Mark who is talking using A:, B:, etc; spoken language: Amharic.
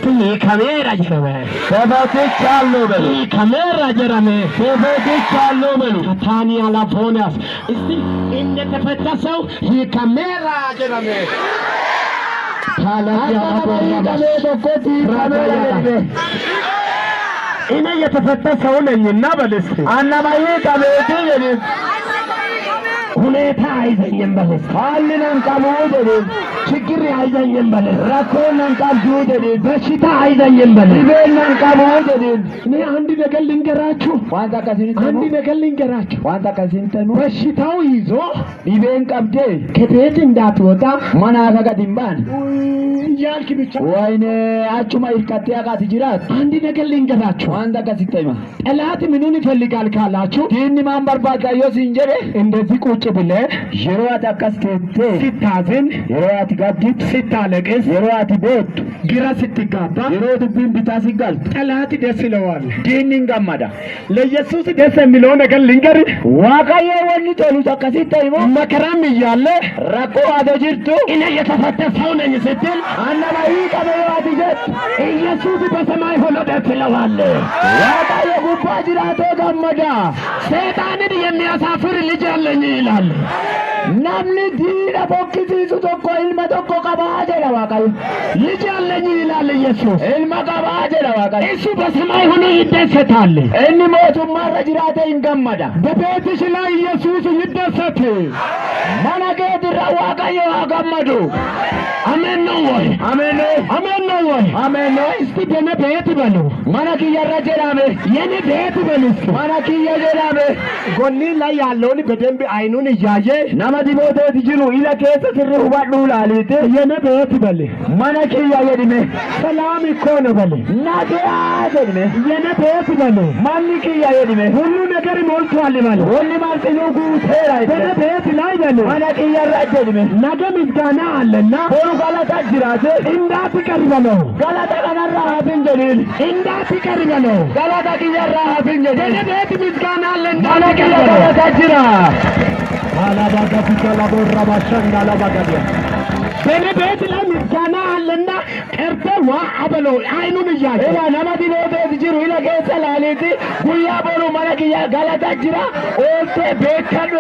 A: እስቲ ካሜራ ጀረመ
B: ተፈትቻለሁ በሉ
A: ካሜራ ጀረመ
B: ተፈትቻለሁ በሉ
A: ታኒያ ላፎናስ እስቲ እንደተፈታ ሰው ካሜራ ጀረመ እኔ የተፈታ ሰው ነኝና በልስ
B: አናማዬ ቀቤት የኔ
A: ሁኔታ አይዘኝም በልስ
B: ሀልናን ቀሙ ደዴ
A: ችግር አይዘኝም በልስ
B: ረኮናን ቀምዱ ደዴ
A: በሽታ አይዘኝም በልስ
B: ሊቤናን ቀሙ ደዴ
A: እኔ አንድ ነገር ልንገራችሁ
B: ዋንታ ከሲንተ
A: አንድ ነገር ልንገራችሁ
B: ዋንታ ከሲንተ
A: በሽታው ይዞ
B: ሊቤን ቀብዴ
A: ከቤት እንዳትወጣ
B: መናፈቀ ዲምባን
A: ያልክ ብቻ
B: ወይኔ አቹማ ይርካቴ ያቃት ጅራት
A: አንድ ነገር ልንገራችሁ
B: ዋንታ ከሲንተማ
A: ጠላት ምኑን ይፈልጋል ካላችሁ
B: ዲኒ ማን በርባዳ ሲንጀሬ
A: እንደዚህ ቁጭ ብለህ
B: የሮአት አካስቴቴ
A: ሲታዝን
B: የሮአት ጋዲት
A: ሲታለቅስ
B: የሮአት ቦት
A: ግራ ስትጋባ
B: የሮት ቢን ቢታሲጋል
A: ጠላት ደስ ይለዋል።
B: ዲኒን ጋማዳ
A: ለኢየሱስ ደስ የሚለው ነገር ልንገር
B: ዋቃዬ ወኒ ቶሉ ተከሲተይሞ
A: መከራም እያለ
B: ረቆ አደጅርቱ
A: እኔ የተፈታ ሰው ነኝ ስትል
B: አናባይ ቀበዋት ይጀት
A: ኢየሱስ በሰማይ ሆኖ ደስ ይለዋል።
B: ዋቃዬ ጉባ ጅራቶ ጋማዳ
A: ሰይጣንን የሚያሳፍር ልጅ አለኝ ይላል።
B: ናምኒ ዲና ቦክሲሱ ቶኮ ኢልማ ቶኮ ቀባ ጀላ ዋቃዬ
A: ልጅ አለኝ ይላል ኢየሱስ።
B: ኢልማ ቀባ ጀላ ዋቃዬ
A: እሱ በሰማይ ሆኖ ይደሰታል።
B: እኒ ሞቱማረ ጅራቴ ይንገመዳ
A: በቤትሽ ላይ ኢየሱስ ይደሰት።
B: ማናገድራ ዋቃዬ ዋገመዱ
A: አሜን ነው ወይ?
B: አሜን
A: አሜን ነው ወይ?
B: አሜን ነው።
A: እስቲ በኔ ቤት በሉ
B: ማናኪያራ ጀራሜ
A: የኔ ቤት በሉ እስቲ
B: ማናኪያ ጀራሜ
A: ጎኒ ላይ ያለውን በደንብ አይኑን እያየ
B: ናማዲ ሞቶ ትጅሩ ኢላ ከሰ ስር ሁባዱ ላሊት
A: የኔ ቤት በል
B: ማናኪያ የድሜ
A: ሰላም እኮ ነው በል
B: ናዲያ የድሜ
A: የኔ ቤት በል
B: ማንኪያ የድሜ
A: ሁሉ ነገር ሞልቷል በል
B: ወኒ ማንጥዩ ጉቴራ
A: በኔ ቤት ላይ በል
B: ማናኪያ የድሜ
A: ነገ ምስጋና አለና
B: ቦሩ ጋላታ ጅራቴ
A: እንዳትቀር በለው
B: ጋላታ ቀናራ ሀፍን ጀዲል
A: እንዳትቀር በለው
B: ጋላታ ኪያራ ሀፍን ጀዲል
A: በኔ ቤት ምስጋና አለ
B: ማናኪያ
A: እንዳትቀር
B: ጋላታ ጅራ
A: አላባጋ ፊቻላ ባሻንዳ አላባጋዲያ በኔ ቤት ላይ ምስጋና አለና ቀርተህ ዋ አበለው አይኑን እያየ
B: ኤላ ናማዲ ሞቶ ትጅሩ ኢላ ከሰ ላሊት ጉያ ቦሩ ማናኪያ ጋላታ ጅራ ኦልቴ ቤከዱ